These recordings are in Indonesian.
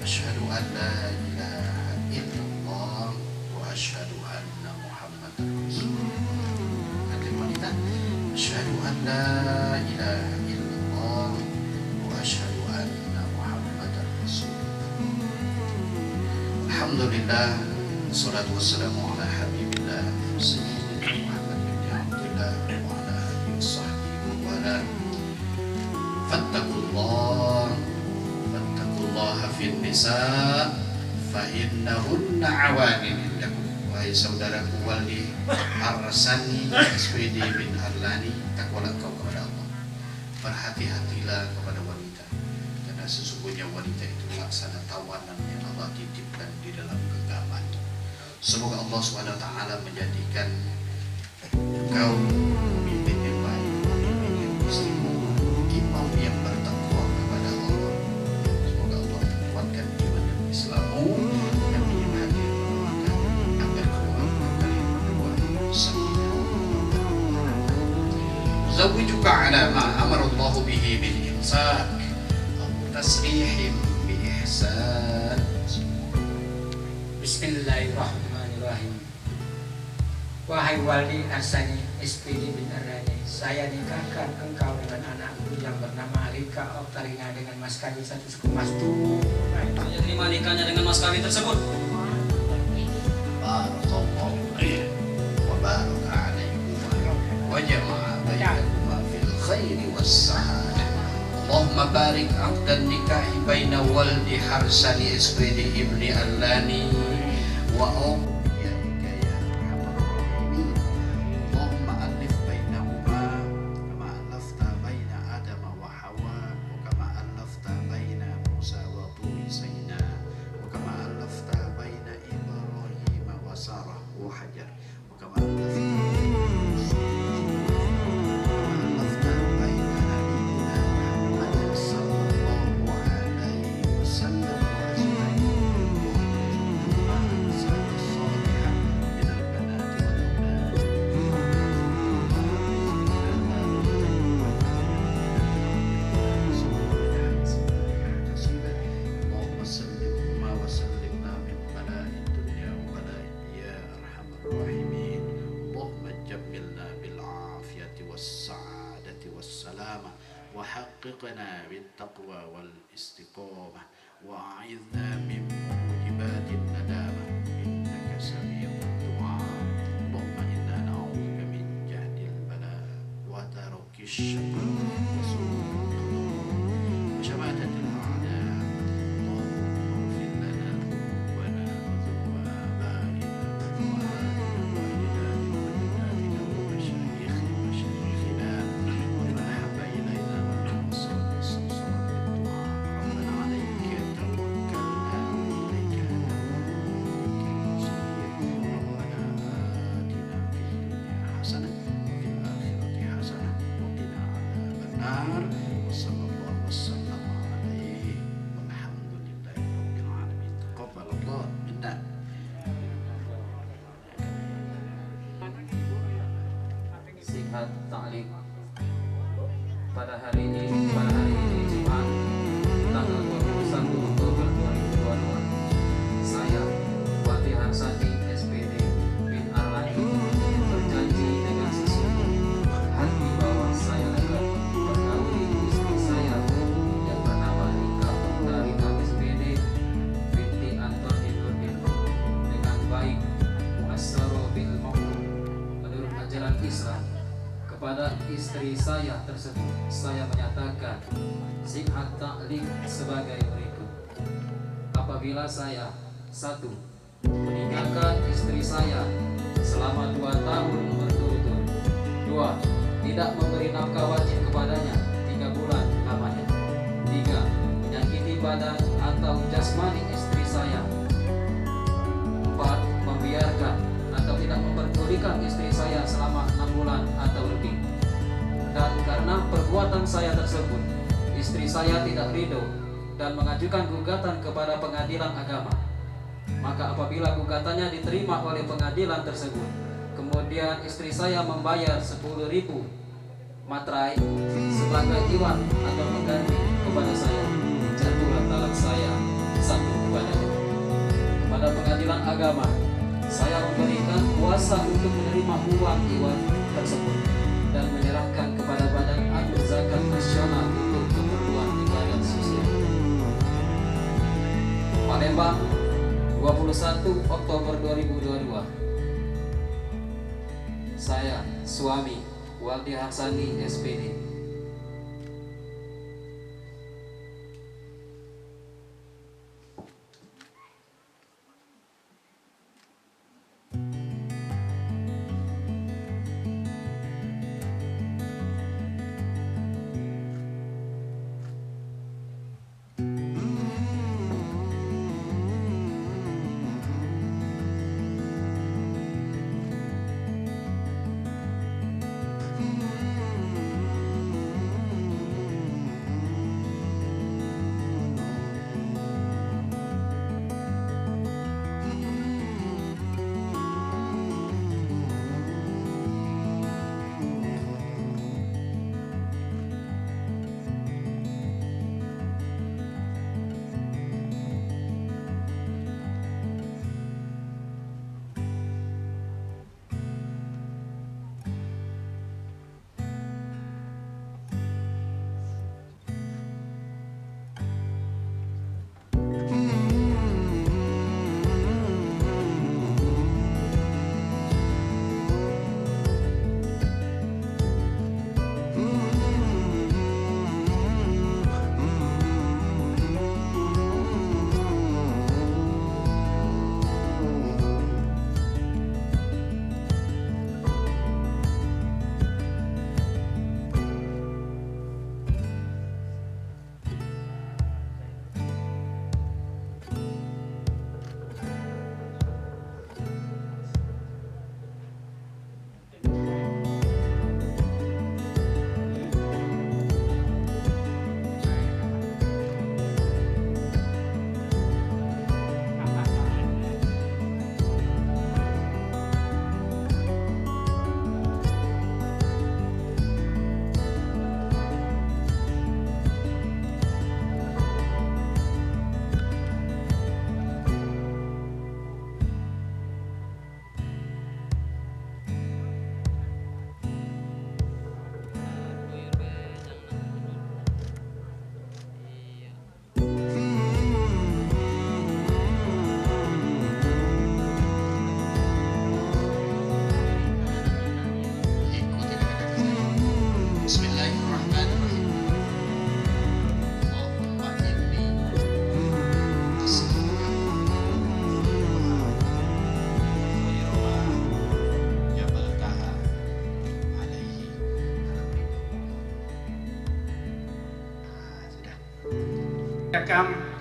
Asyhadu an la ilaha illallah wa asyhadu anna Muhammadar Rasulullah. Adik wanita, asyhadu an la ilaha illallah wa asyhadu anna Muhammadar Rasulullah. Alhamdulillah, wassalatu wassalamu ala habibillah sayyidina Muhammad bin Abdullah wa ala alihi washabbihi wa ala. Fattaqullaha fin nisa fa innahunna awanin lakum. Wahai saudaraku Waldi Arsani SPD bin Arlani, takwalah kau kepada Allah, berhati-hatilah kepada wanita, karena sesungguhnya wanita itu laksana tawanan yang Allah titipkan di dalam genggaman. Semoga Allah SWT menjadikan kau pemimpin yang baik, pemimpin yang istimewa, imam yang bertakwa kepada Allah. Semoga Allah menguatkan iman dan Islammu dan menyemangati kita agar keluarga kalian berdua sakinah. Zawwijuka ala ma amara Allah bihi min imsak aw tasrihim bi ihsan. Bismillahirrahmanirrahim. Wahai Waldi Arsani SPD bin Arlani, saya nikahkan engkau dengan anakku yang bernama Alika Oktarina dengan mas kawin satu suku mas tunai. Saya terima nikahnya dengan mas kawin tersebut. Barakallahu fiik wa baraka alaikuma wa jama'a bainakuma fil khairi was sa'adah. Allahumma barik aqdan nikahi baina Waldi Arsani SPD ibni Arlani wa وحققنا بالتقوى والاستقامة وأعذنا من موجبات الندامة إنك سميع الدعاء. اللهم إنا نعوذ بك من جهد البلاء وترك الشقاء وسوء القضاء وشماتة الأعداء. اللهم اغفر لنا ذنوبنا وذنوب آبائنا ووالداتنا وأجدادنا ومشايخنا ومن أحب إلينا Singkat ta'liq. Pada hari ini Jumat tanggal 21 Oktober 2022, saya Waldi Arsani SPD bin Arlani berjanji dengan sesungguh hati bahwa saya akan mengawini istri saya yang bernama Alika Oktarina SPD binti Antoni Nurdin dengan baik, muassaro bil ma'ruf, menurut ajaran Islam. Kepada istri saya tersebut, saya menyatakan singkat ta'liq sebagai berikut. Apabila saya 1. meninggalkan istri saya selama 2 tahun berturut-turut, 2. tidak memberi nafkah wajib kepadanya 3 bulan lamanya, 3. menyakiti badan atau jasmani istri saya, 4. membiarkan atau tidak memperdulikan istri saya selama 6 bulan atau lebih. Dan karena perbuatan saya tersebut, istri saya tidak ridho dan mengajukan gugatan kepada pengadilan agama. Maka apabila gugatannya diterima oleh pengadilan tersebut, kemudian istri saya membayar 10.000 materai sebagai iwan atau pengganti kepada saya, jatuhlah talak saya satu kepadanya. Kepada pengadilan agama, saya memberikan kuasa untuk menerima uang iwan tersebut dan menyerahkan kepada Badan Amil Zakat Nasional untuk keperluan ibadah sosial. Palembang, 21 Oktober 2022. Saya, suami Waldi Harsani, SPD.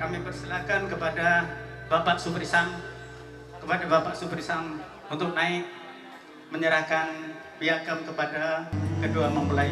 Kami persilakan kepada Bapak Suprisam untuk naik menyerahkan piagam kepada kedua mempelai.